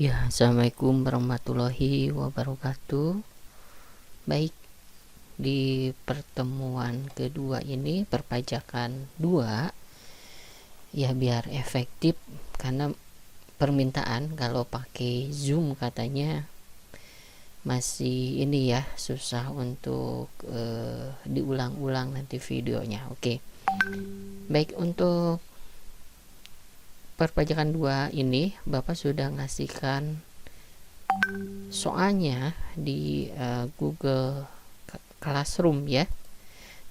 Ya, assalamualaikum warahmatullahi wabarakatuh. Baik, di pertemuan kedua ini perpajakan 2, ya biar efektif, karena permintaan kalau pakai Zoom katanya masih ini ya, susah untuk diulang-ulang nanti videonya. Oke. Baik, untuk perpajakan 2 ini Bapak sudah ngasihkan soalnya di Google Classroom ya.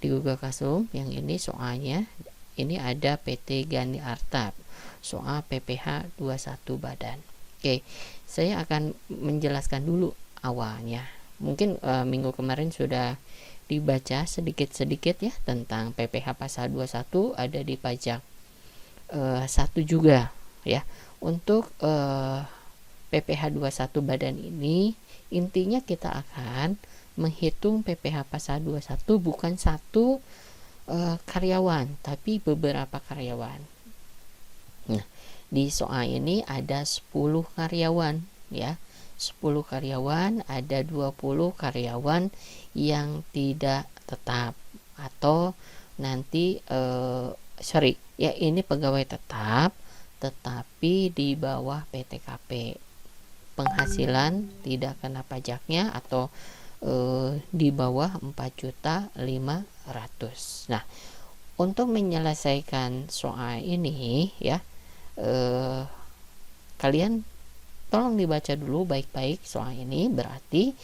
Di Google Classroom yang ini soalnya ini ada PT Gani Artap, soal PPH 21 badan. Oke, saya akan menjelaskan dulu awalnya. Mungkin minggu kemarin sudah dibaca sedikit-sedikit ya tentang PPH pasal 21, ada di pajak 1 juga ya. Untuk PPH 21 badan ini intinya kita akan menghitung PPH pasal 21 bukan satu karyawan tapi beberapa karyawan. Nah, di soal ini ada 10 karyawan ya. 10 karyawan, ada 20 karyawan yang tidak tetap atau nanti ya ini pegawai tetap tetapi di bawah PTKP, penghasilan tidak kena pajaknya atau di bawah 4.500.000. Nah, untuk menyelesaikan soal ini ya, kalian tolong dibaca dulu baik-baik soal ini. Berarti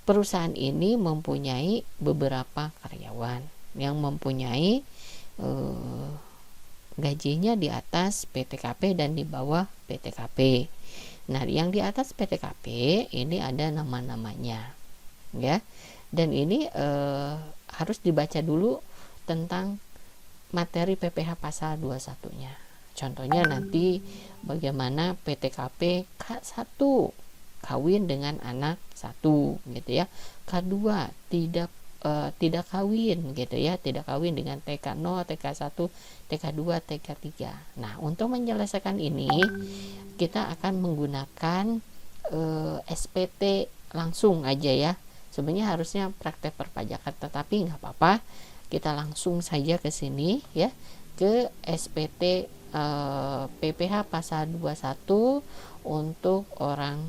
perusahaan ini mempunyai beberapa karyawan yang mempunyai gajinya di atas PTKP dan di bawah PTKP. Nah, yang di atas PTKP ini ada nama-namanya ya. Dan ini harus dibaca dulu tentang materi PPH pasal 21-nya. Contohnya nanti bagaimana PTKP K1 kawin dengan anak 1 gitu ya. K2 tidak kawin gitu ya, tidak kawin dengan TK0, TK1, TK2, TK3. Nah, untuk menyelesaikan ini kita akan menggunakan SPT langsung aja ya. Sebenarnya harusnya praktek perpajakan, tetapi nggak apa-apa, kita langsung saja ke sini ya, ke SPT PPH pasal 21 untuk orang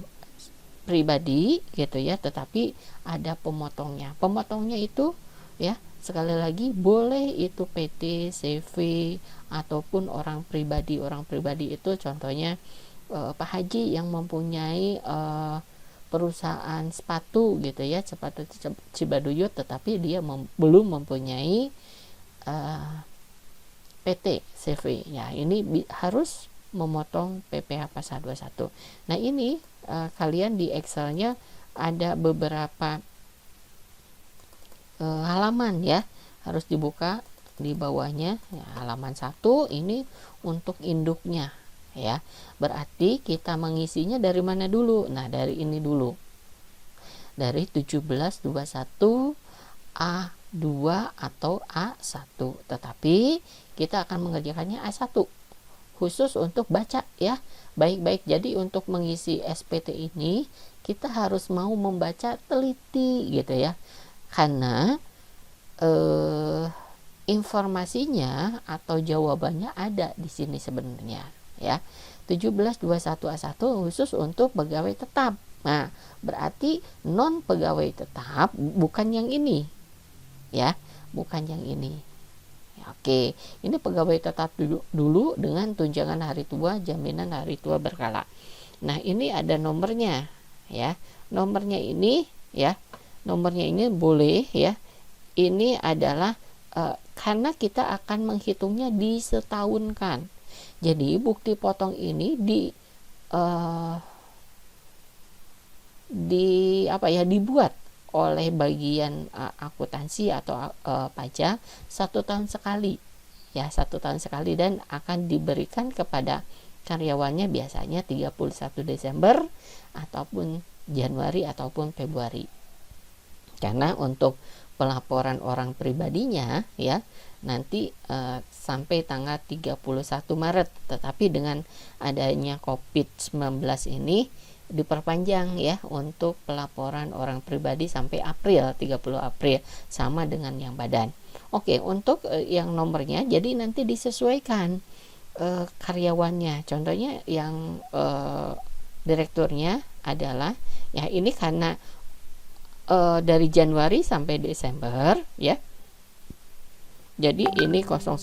pribadi gitu ya, tetapi ada pemotongnya. Pemotongnya itu ya, sekali lagi boleh itu PT, CV ataupun orang pribadi. Orang pribadi itu contohnya Pak Haji yang mempunyai perusahaan sepatu gitu ya, sepatu Cibaduyut, tetapi dia belum mempunyai PT, CV. Ya, ini harus memotong PPH pasal 21. Nah, ini kalian di Excelnya ada beberapa halaman ya, harus dibuka di bawahnya ya, halaman 1 ini untuk induknya ya. Berarti kita mengisinya dari mana dulu? Nah, dari ini dulu, dari 1721 A2 atau A1, tetapi kita akan mengerjakannya A1 khusus untuk baca ya, baik-baik. Jadi untuk mengisi SPT ini kita harus mau membaca teliti gitu ya, karena informasinya atau jawabannya ada di sini sebenarnya ya. 1721A1 khusus untuk pegawai tetap. Nah, berarti non pegawai tetap bukan yang ini ya, bukan yang ini. Oke, ini pegawai tetap dulu dengan tunjangan hari tua, jaminan hari tua berkala. Nah, ini ada nomornya ya. Nomornya ini ya, nomornya ini boleh ya. Ini adalah karena kita akan menghitungnya disetahunkan. Jadi bukti potong ini dibuat oleh bagian akuntansi atau pajak 1 tahun sekali ya, 1 tahun sekali, dan akan diberikan kepada karyawannya biasanya 31 Desember ataupun Januari ataupun Februari. Karena untuk pelaporan orang pribadinya ya nanti sampai tanggal 31 Maret, tetapi dengan adanya COVID-19 ini diperpanjang ya untuk pelaporan orang pribadi sampai 30 April sama dengan yang badan. Oke, untuk yang nomornya jadi nanti disesuaikan karyawannya. Contohnya yang direkturnya adalah ya ini karena dari Januari sampai Desember ya. Jadi ini 01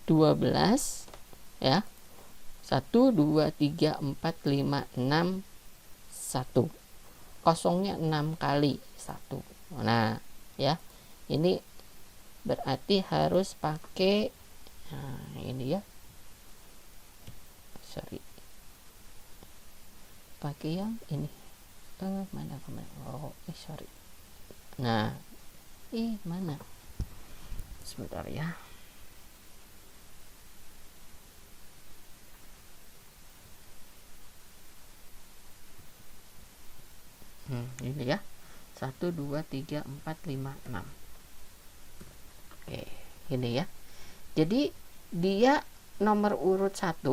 12 ya. 1 2 3 4 5 6 1. Kosongnya 6 kali 1. Nah, ya. Ini berarti harus pakai ini ya. Sorry. Pakai yang ini. Mana sorry. Nah, mana? Sebentar ya. Ini ya. 1 2 3 4 5 6. Oke, ini ya. Jadi dia nomor urut 1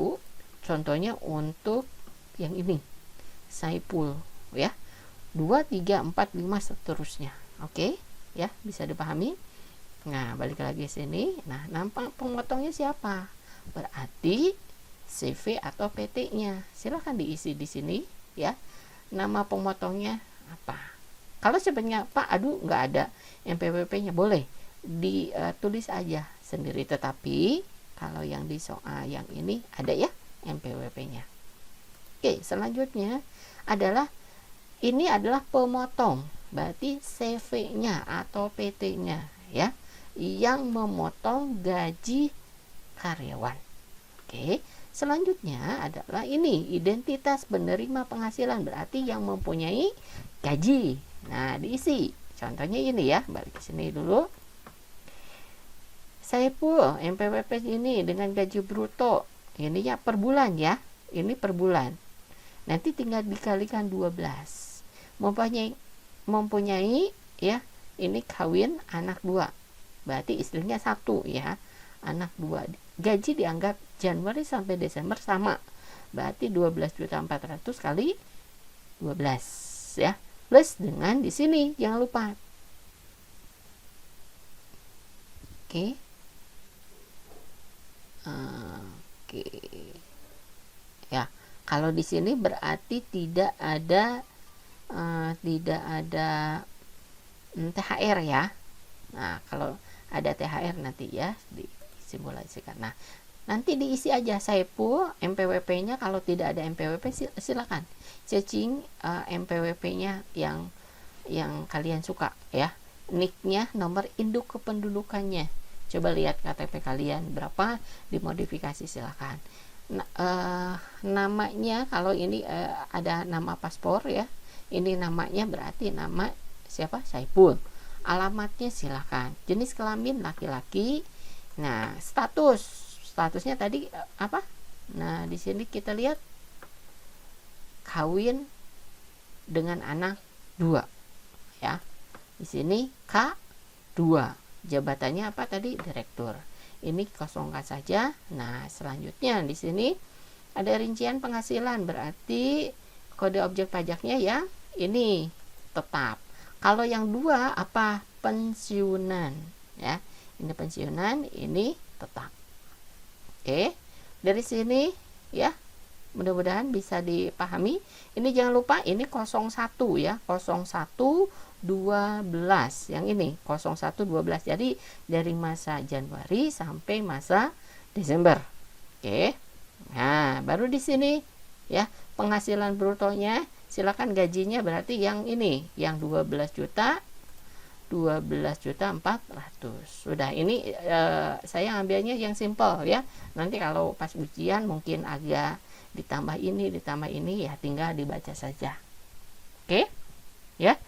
contohnya untuk yang ini. Saipul ya. 2 3 4 5 seterusnya. Oke, ya, bisa dipahami. Nah, balik lagi sini. Nah, nampak pemotongnya siapa? Berarti CV atau PT-nya. Silahkan diisi di sini ya. Nama pemotongnya apa? Kalau sebenarnya Pak, nggak ada NPWP-nya, boleh ditulis aja sendiri. Tetapi kalau yang di soal yang ini ada ya NPWP-nya. Oke, selanjutnya adalah ini adalah pemotong, berarti CV-nya atau PT-nya ya, yang memotong gaji karyawan. Oke, selanjutnya adalah ini identitas penerima penghasilan, berarti yang mempunyai gaji. Nah, diisi. Contohnya ini ya, balik ke sini dulu. Saipul NPWP ini dengan gaji bruto. Ini ya per bulan ya. Ini per bulan. Nanti tinggal dikalikan 12. Mempunyai ya, ini kawin anak 2. Berarti istrinya 1 ya. Anak 2. Gaji dianggap Januari sampai Desember sama. Berarti 12.400 kali 12 ya. Plus dengan di sini jangan lupa. Oke. Oke. Ya, kalau di sini berarti tidak ada THR ya. Nah, kalau ada THR nanti ya disimulasikan. Nah, nanti diisi aja Saipul MPWP-nya. Kalau tidak ada MPWP silakan cacing MPWP-nya yang kalian suka ya. NIK-nya, nomor induk kependudukannya. Coba lihat KTP kalian berapa, dimodifikasi silakan. Namanya kalau ini ada nama paspor ya. Ini namanya berarti nama siapa? Saipul. Alamatnya silakan. Jenis kelamin laki-laki. Nah, statusnya tadi apa? Nah, di sini kita lihat kawin dengan anak 2 ya. Di sini K2. Jabatannya apa tadi? Direktur. Ini kosongkan saja. Nah, selanjutnya di sini ada rincian penghasilan, berarti kode objek pajaknya ya ini tetap. Kalau yang 2 apa? Pensiunan ya. Ini pensiunan, ini tetap. Oke. Dari sini ya. Mudah-mudahan bisa dipahami. Ini jangan lupa ini 01 ya. 01 12. Yang ini 01 12. Jadi dari masa Januari sampai masa Desember. Oke. Nah, baru di sini ya, penghasilan brutonya silakan gajinya berarti yang ini, yang 12.400.000. Sudah, ini saya ambilnya yang simple ya. Nanti kalau pas ujian mungkin agak ditambah ini ya, tinggal dibaca saja. Oke? Ya.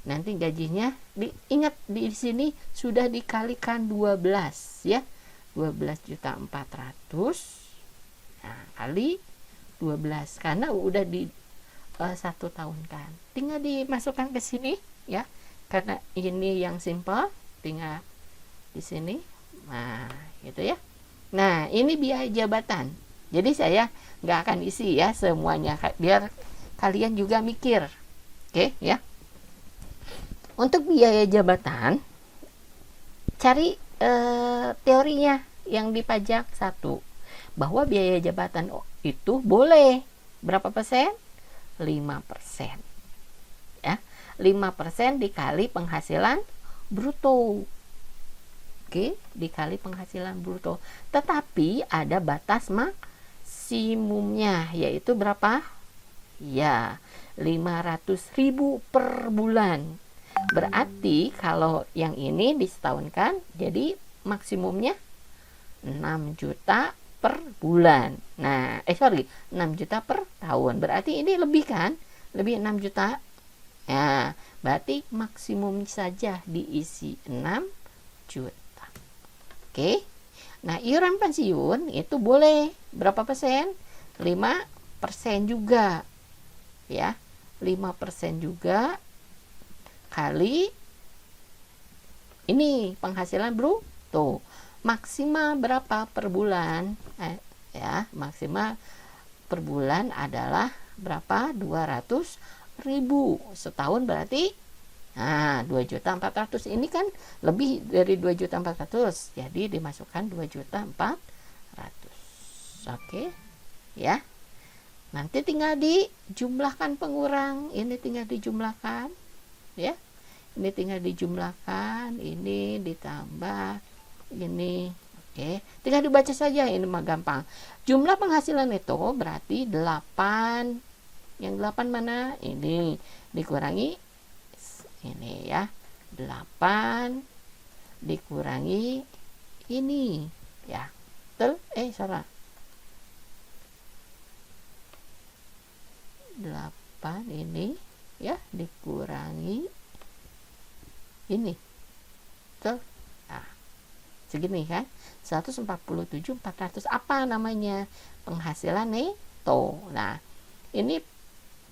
Nanti gajinya diingat di sini sudah dikalikan 12 ya. 12.400.000 nah, kali 12 karena udah 1 tahun kan, tinggal dimasukkan ke sini ya, karena ini yang simple, tinggal di sini. Nah gitu ya. Nah ini biaya jabatan, jadi saya nggak akan isi ya semuanya biar kalian juga mikir. Oke ya. Untuk biaya jabatan, cari teorinya yang dipajak. Satu, bahwa biaya jabatan itu boleh berapa persen? 5%. Ya, 5% dikali penghasilan bruto. Oke, dikali penghasilan bruto. Tetapi ada batas maksimumnya, yaitu berapa? Ya, 500.000 per bulan. Berarti kalau yang ini disetahunkan, jadi maksimumnya 6 juta per bulan. Nah, 6 juta per tahun. Berarti ini lebih kan? Lebih 6 juta. Ya, berarti maksimum saja diisi 6 juta. Oke. Nah, iuran pensiun itu boleh berapa persen? 5% juga. Ya, 5% juga kali ini penghasilan bruto. Maksimal berapa per bulan? Ya, maksimal per bulan adalah berapa? 200.000 setahun, berarti 2.400.000. Ini kan lebih dari 2.400.000, jadi dimasukkan 2.400.000. Oke ya. Nanti tinggal dijumlahkan pengurang, ini tinggal dijumlahkan ya, ini tinggal dijumlahkan, ini ditambah ini. Oke, tinggal dibaca saja, ini mah gampang. Jumlah penghasilan itu berarti 8, yang 8 mana? Ini dikurangi ini ya, 8 dikurangi ini ya, betul? Salah, 8 ini ya dikurangi ini, betul? Nah, segini kan, 147.400. Apa namanya? Penghasilan neto. Nah, ini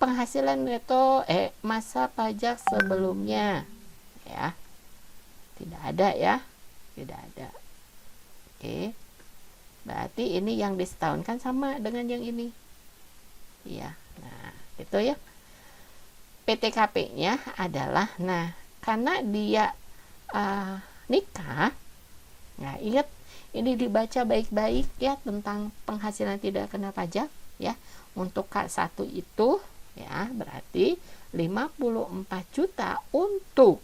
penghasilan neto masa pajak sebelumnya ya, tidak ada ya, tidak ada. Oke, berarti ini yang disetahunkan sama dengan yang ini ya. Nah itu ya, PTKP-nya adalah, nah karena dia nikah, nah ingat ini dibaca baik-baik ya tentang penghasilan tidak kena pajak ya. Untuk K1 itu ya berarti 54 juta untuk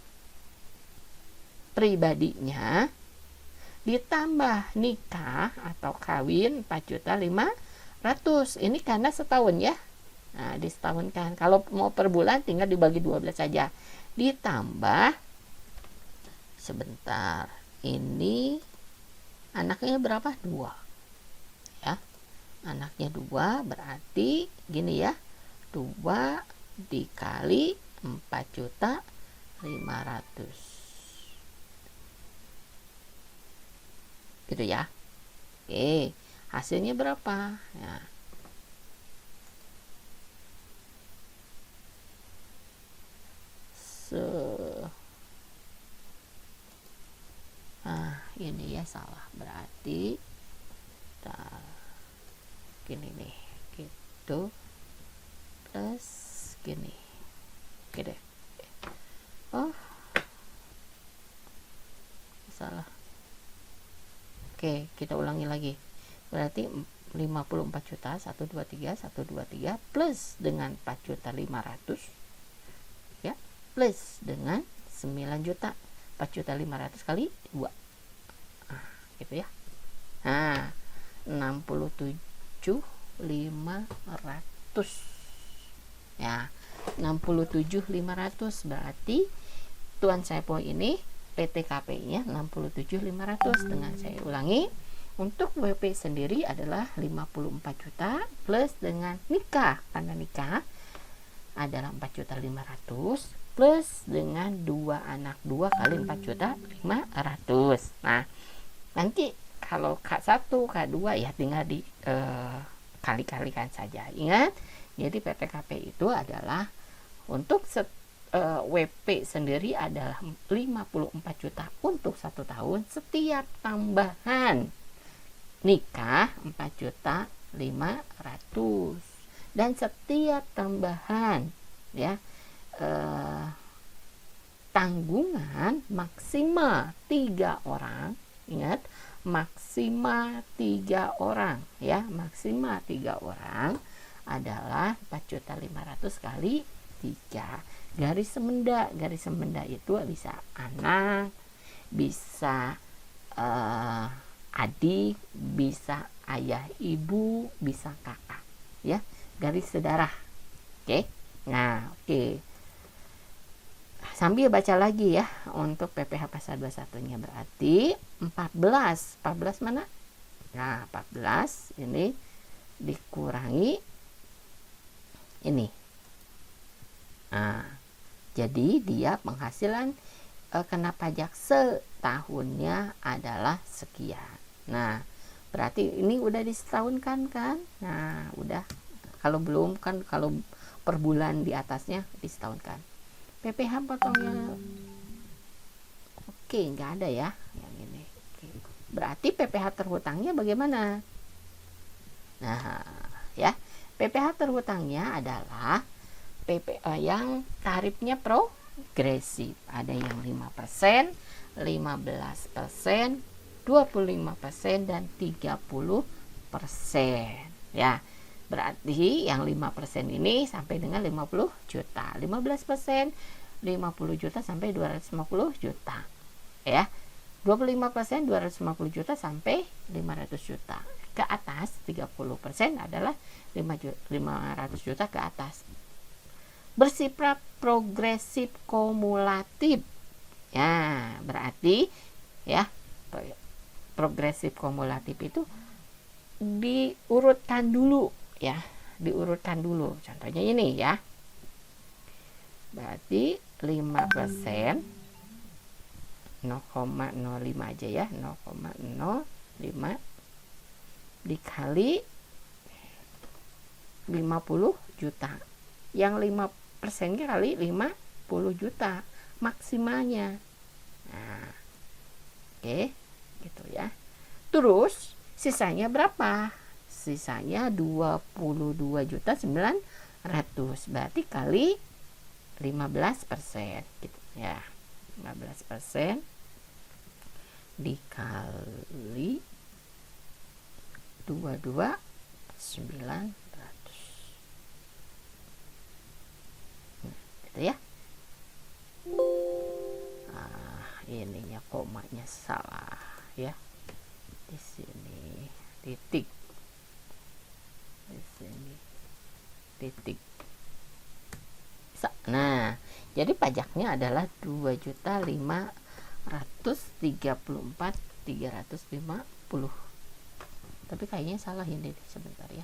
pribadinya, ditambah nikah atau kawin 4.500.000. Ini karena setahun ya. Nah, disetahunkan. Kalau mau per bulan tinggal dibagi 12 saja. Ditambah sebentar. Ini anaknya berapa? 2. Ya. Anaknya 2 berarti gini ya. 2 dikali 4.500.000. Gitu ya. Oke, hasilnya berapa? Ya. Nah, ini ya salah, berarti gini nih, gitu plus gini. Oke deh. Oh, salah. Oke, kita ulangi lagi. Berarti 54 juta 123 plus dengan 4.500.000 ya, plus dengan 9 juta 4.500.000 kali 2. Nah, gitu ya. Nah, 67.500 ya, 67.500 berarti Tuan Saipul ini PTKP-nya 67.500. Dengan saya ulangi, untuk WP sendiri adalah 54 juta plus dengan nikah, karena nikah adalah 4.500.000 plus dengan 2 anak, 2 kali 4.500.000. Nah, nanti kalau K1, K2 ya tinggal kali-kalikan saja. Ingat, jadi PTKP itu adalah untuk WP sendiri adalah 54 juta untuk 1 tahun. Setiap tambahan nikah 4 juta 500, dan setiap tambahan ya tanggungan maksimal 3 orang. Ingat, maksimal 3 orang ya, maksimal 3 orang adalah 4.500.000 kali 3. Garis semenda itu bisa anak, bisa adik, bisa ayah ibu, bisa kakak ya, garis sedarah. Oke. Nah, oke. Sambil baca lagi ya untuk PPh pasal 21-nya, berarti 14 mana? Nah, 14 ini dikurangi ini. Nah, jadi dia penghasilan kena pajak setahunnya adalah sekian. Nah, berarti ini udah disetahunkan kan? Nah, udah. Kalau belum kan, kalau per bulan di atasnya disetahunkan. PPh potongnya oke, nggak ada ya yang ini. Oke. Berarti PPh terhutangnya bagaimana? Nah, ya, PPh terhutangnya adalah PPh yang tarifnya progresif. Ada yang 5%, 15%, 25%, dan 30%. Ya, berarti yang 5% ini sampai dengan 50 juta. 15% 50 juta sampai 250 juta. Ya. 25% 250 juta sampai 500 juta. Ke atas 30% adalah 500 juta ke atas. Bersifat progresif kumulatif. Ya, berarti ya progresif kumulatif itu diurutkan dulu ya, diurutkan dulu. Contohnya ini ya. Berarti 5% 0,05 aja ya, 0,05 dikali 50 juta. Yang 5% kali 50 juta maksimalnya. Nah, oke, gitu ya. Terus sisanya berapa? Sisanya 22.900.000. Berarti kali 15% gitu ya. 15% dikali 22.900. Gitu ya. Ininya komanya salah ya. Di sini titik. Di sini titik. Nah, jadi pajaknya adalah 2.534.350. Tapi kayaknya salah ini, sebentar ya.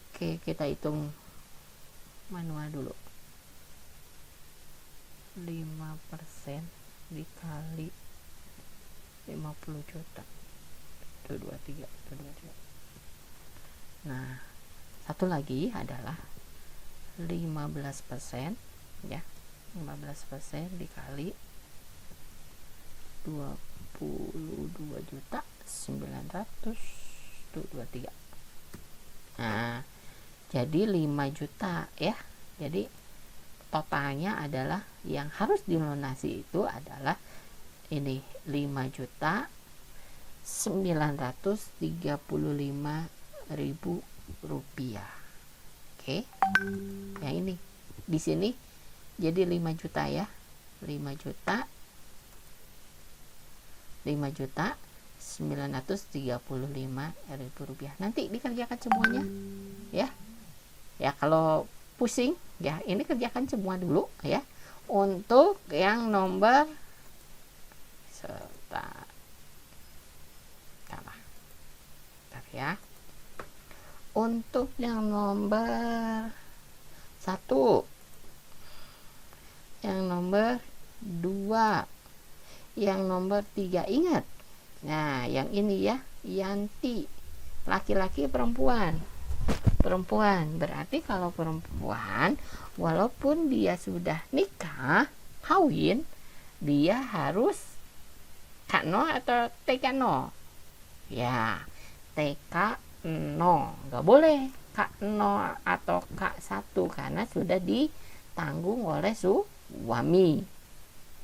Oke, kita hitung manual dulu. 5% dikali 50 juta itu 23. Nah, satu lagi adalah 15% ya. 15% dikali 22.900 itu 23. Nah, jadi 5 juta ya. Jadi totalnya adalah yang harus dilunasi itu adalah ini 5.935.000 rupiah. Oke. Yang ini di sini jadi 5 juta ya. 5.935.000 rupiah. Nanti dikerjakan semuanya ya. Ya, kalau pusing ya, ini kerjakan semua dulu ya. Untuk yang nomor ya. Untuk yang nomor 1 yang nomor 2, yang nomor 3 ingat. Nah, yang ini ya, Yanti. Laki-laki perempuan. Perempuan. Berarti kalau perempuan, walaupun dia sudah nikah, kawin, dia harus K0 atau TK0? Ya, TK0. Nggak boleh K0 atau K1 karena sudah ditanggung oleh suami.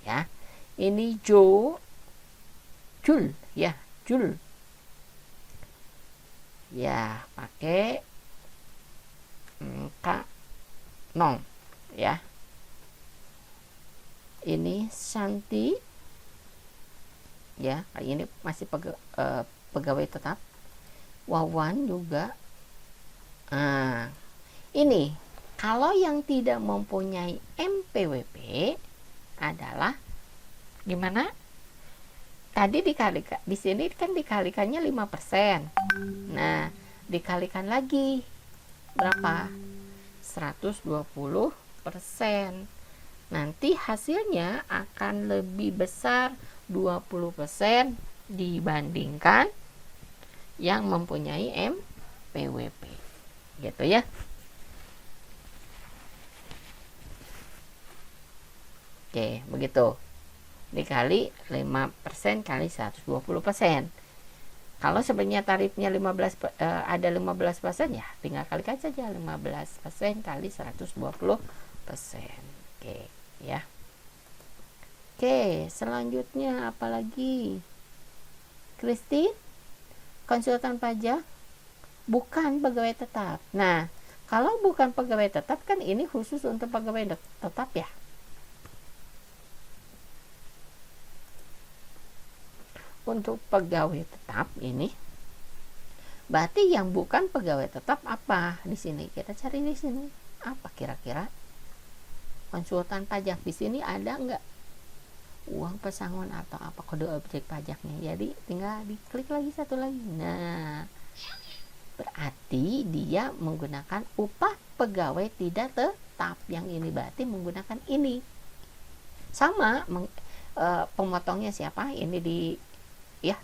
Ya. Ini Jul ya, Jul. Ya, pakai K0 ya. Ini Santi ya, ini masih pegawai tetap. Wawan juga. Nah, ini kalau yang tidak mempunyai MPWP adalah gimana? Tadi dikalikan, di sini kan dikalikannya 5%. Nah, dikalikan lagi berapa? 120%. Nanti hasilnya akan lebih besar 20% dibandingkan yang mempunyai MPWP. Gitu ya. Oke, begitu. Dikali 5% kali 120%. Kalau sebenarnya tarifnya 15 ada 15%, ya tinggal kalikan saja 15% kali 120%. Oke, ya. Oke, selanjutnya apalagi? Christine, konsultan pajak bukan pegawai tetap. Nah, kalau bukan pegawai tetap kan ini khusus untuk pegawai tetap ya. Untuk pegawai tetap ini berarti yang bukan pegawai tetap apa di sini? Kita cari di sini. Apa kira-kira? Konsultan pajak di sini ada nggak uang pesangon atau apa kode objek pajaknya? Jadi tinggal diklik lagi satu lagi. Nah, berarti dia menggunakan upah pegawai tidak tetap. Yang ini berarti menggunakan ini. Sama pemotongnya siapa? Ini ya,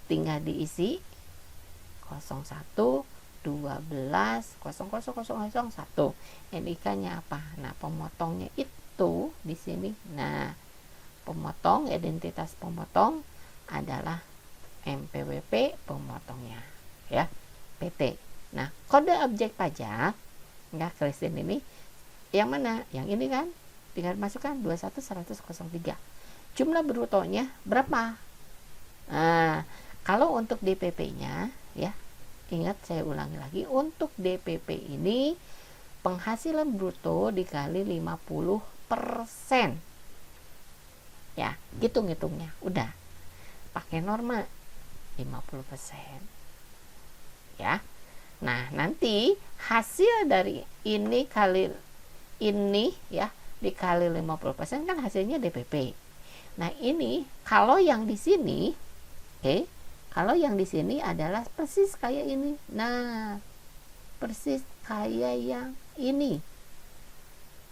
tinggal diisi 01 12 00001. NIK-nya apa? Nah, pemotongnya itu di sini. Nah, pemotong, identitas pemotong adalah MPWP pemotongnya ya, PT. Nah, kode objek pajak ya, Christine ini yang mana? Yang ini kan, tinggal masukkan 21.100.03. Jumlah brutonya berapa? Nah, kalau untuk DPP-nya ya, ingat saya ulangi lagi, untuk DPP ini penghasilan bruto dikali 50%. Ya, hitung-hitungnya. Udah. Pakai norma 50%. Ya. Nah, nanti hasil dari ini kali ini ya, dikali 50% kan hasilnya DPP. Nah, ini kalau yang di sini kalau yang di sini adalah persis kayak ini. Nah, persis kayak yang ini.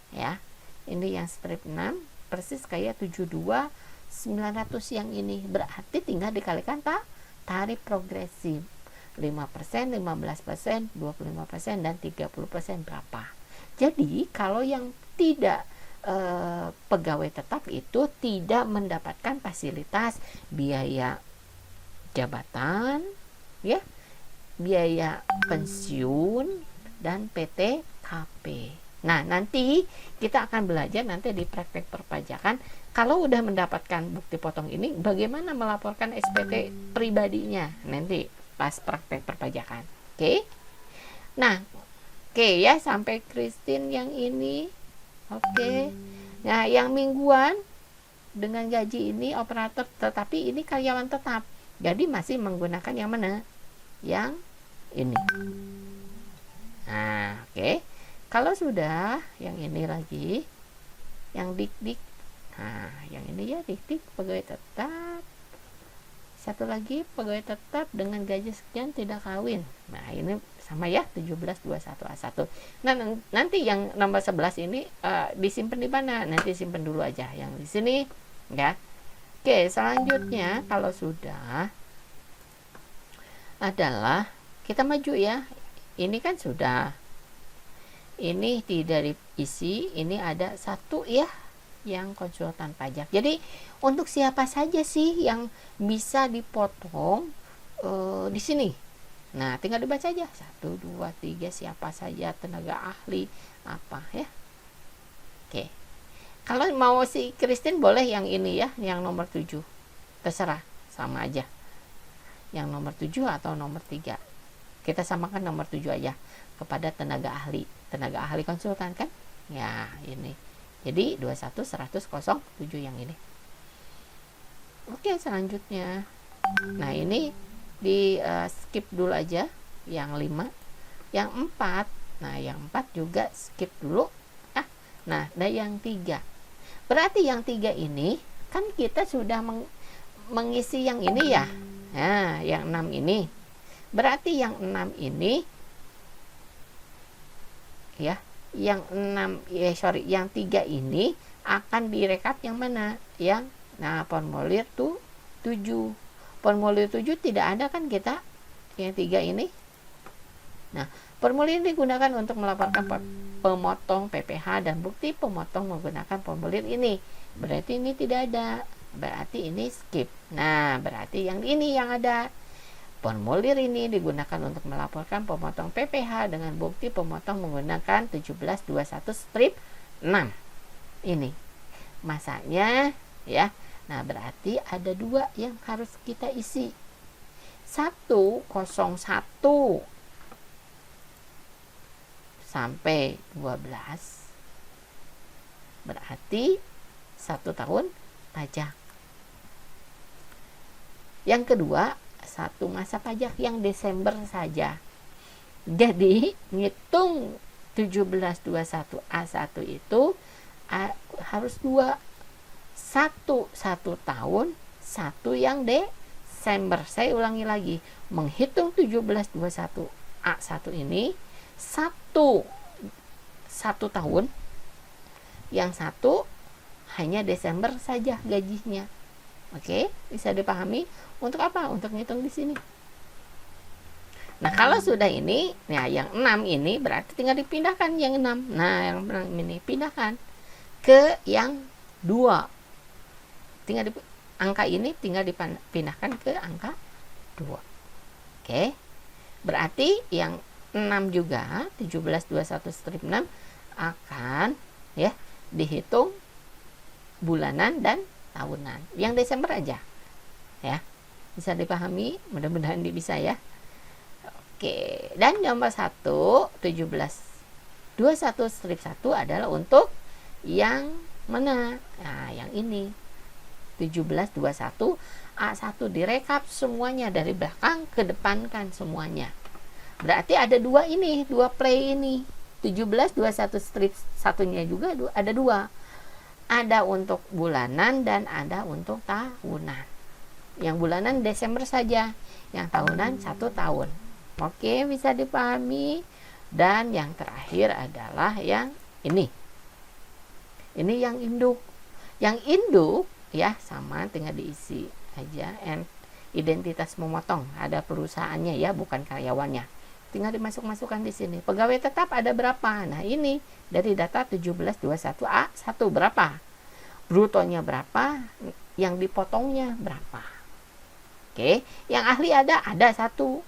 Ya. Ini yang strip 6, persis kayak 72.900 yang ini. Berarti tinggal dikalikan tarif progresif. 5%, 15%, 25%, dan 30% berapa. Jadi, kalau yang tidak pegawai tetap itu tidak mendapatkan fasilitas biaya jabatan, ya, biaya pensiun, dan PTKP. Nah, nanti kita akan belajar nanti di praktek perpajakan, kalau udah mendapatkan bukti potong ini, bagaimana melaporkan SPT pribadinya nanti pas praktek perpajakan. Oke? Nah, oke ya, sampai Christine yang ini. Oke. Nah, yang mingguan dengan gaji ini operator, tetapi ini karyawan tetap. Jadi masih menggunakan yang mana? Yang ini. Nah, oke. Kalau sudah yang ini lagi, yang dik-dik. Nah, yang ini ya dik-dik pegawai tetap. Satu lagi pegawai tetap dengan gaji sekian tidak kawin. Nah, ini sama ya, 1721A1. Nah, nanti yang nomor 11 ini disimpan di mana? Nanti simpan dulu aja yang di sini ya. Oke, selanjutnya kalau sudah adalah kita maju ya. Ini kan sudah. Ini tidak diisi, ini ada satu ya yang konsultan pajak. Jadi untuk siapa saja sih yang bisa dipotong di sini? Nah, tinggal dibaca aja 1, 2, 3 siapa saja, tenaga ahli apa ya. Oke. Kalau mau si Christine boleh yang ini ya, yang nomor 7. Terserah, sama aja. Yang nomor 7 atau nomor 3. Kita samakan nomor 7 aja kepada tenaga ahli konsultan kan ya, ini jadi 21.100.07 yang ini. Oke, selanjutnya nah ini di skip dulu aja yang 5, yang 4. Nah yang 4 juga skip dulu. Nah dan yang 3, berarti yang 3 ini kan kita sudah mengisi yang ini ya. Nah yang 6 ini berarti yang 6 ini ya, yang 3 ini akan direkap yang mana? Yang formulir 7. Formulir 7 tidak ada kan kita yang 3 ini. Nah, formulir ini digunakan untuk melaporkan pemotong PPh dan bukti pemotong menggunakan formulir ini. Berarti ini tidak ada. Berarti ini skip. Nah, berarti yang ini yang ada. Formulir ini digunakan untuk melaporkan pemotong PPh dengan bukti pemotong menggunakan 1721/6. Ini masanya ya. Nah, berarti ada 2 yang harus kita isi. 101 sampai 12 berarti 1 tahun pajak. Yang kedua, 1 masa pajak yang Desember saja. Jadi ngitung 1721A1 itu harus 2. 1 tahun, 1 yang Desember. Saya ulangi lagi, menghitung 1721A1 ini 1 tahun, yang 1 hanya Desember saja gajinya. Oke, bisa dipahami? Untuk apa? Untuk ngitung di sini. Nah, kalau sudah ini, nah yang 6 ini berarti tinggal dipindahkan yang 6. Nah, yang 6 ini pindahkan ke yang 2. Angka ini tinggal dipindahkan ke angka 2. Oke. Berarti yang 6 juga 1721/6 akan ya dihitung bulanan dan tahunan. Yang Desember aja. Ya. Bisa dipahami? Mudah-mudahan bisa ya. Oke. Dan nomor 1 1721/1 adalah untuk yang mana? Nah, yang ini. 1721A1 direkap semuanya dari belakang ke depan kan semuanya. Berarti ada 2 ini, 2 play ini. 1721/1-nya juga ada 2. Ada untuk bulanan dan ada untuk tahunan. Yang bulanan Desember saja, yang tahunan 1 tahun. Oke, bisa dipahami. Dan yang terakhir adalah yang ini. Ini yang induk. Yang induk ya sama, tinggal diisi aja identitas memotong. Ada perusahaannya ya, bukan karyawannya. Tinggal dimasuk-masukkan di sini. Pegawai tetap ada berapa? Nah, ini dari data 1721A1 berapa? Brutonya berapa? Yang dipotongnya berapa? Oke, yang ahli ada 1.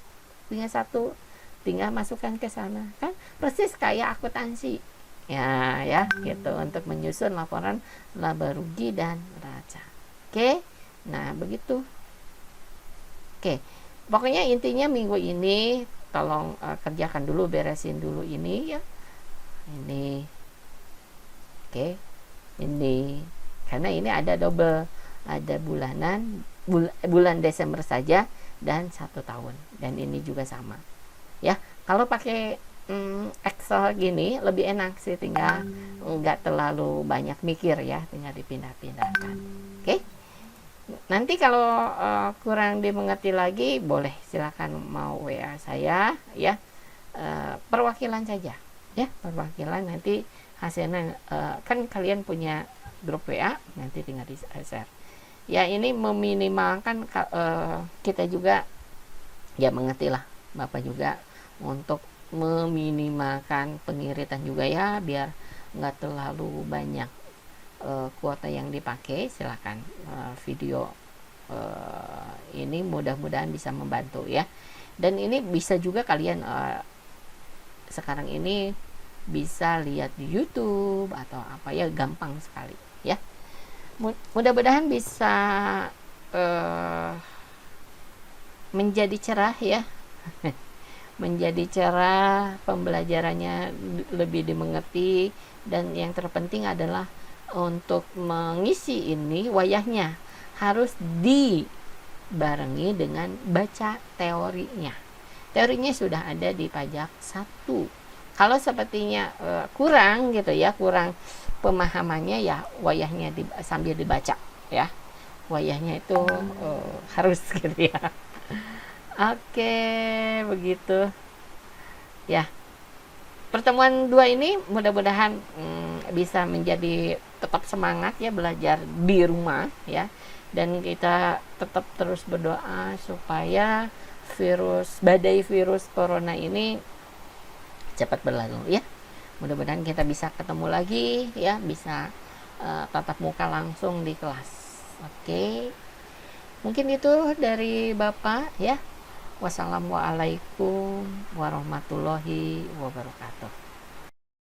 Tinggal 1. Tinggal masukkan ke sana. Kan persis kayak akuntansi. Ya, gitu untuk menyusun laporan laba rugi dan neraca. Oke. Nah, begitu. Oke. Pokoknya intinya minggu ini tolong kerjakan dulu, beresin dulu ini ya. Ini. Oke. Ini. Karena ini ada double, ada bulanan, bulan Desember saja dan 1 tahun. Dan ini juga sama. Ya, kalau pakai Excel gini lebih enak sih, tinggal nggak terlalu banyak mikir ya, tinggal dipindah-pindahkan. Oke. Nanti kalau kurang dimengerti lagi boleh silakan mau WA saya ya. perwakilan saja ya, perwakilan. Nanti hasilnya kan kalian punya grup WA, nanti tinggal di share ya. Ini meminimalkan kita juga ya, mengertilah Bapak juga untuk meminimalkan pengiritan juga ya, biar nggak terlalu banyak kuota yang dipakai. Silakan video ini mudah-mudahan bisa membantu ya. Dan ini bisa juga kalian sekarang ini bisa lihat di YouTube atau apa ya, gampang sekali ya. Mudah-mudahan bisa menjadi cerah ya. Menjadi cerah, pembelajarannya lebih dimengerti, dan yang terpenting adalah untuk mengisi ini wayahnya harus dibarengi dengan baca teorinya. Teorinya sudah ada di pajak 1. Kalau sepertinya kurang gitu ya, kurang pemahamannya ya, wayahnya sambil dibaca ya. Wayahnya itu harus gitu ya. Oke, begitu ya. Pertemuan 2 ini mudah-mudahan bisa menjadi tetap semangat ya, belajar di rumah ya. Dan kita tetap terus berdoa supaya badai virus corona ini cepat berlalu ya. Mudah-mudahan kita bisa ketemu lagi ya, bisa tatap muka langsung di kelas. Oke. Mungkin itu dari Bapak ya. Wassalamualaikum warahmatullahi wabarakatuh.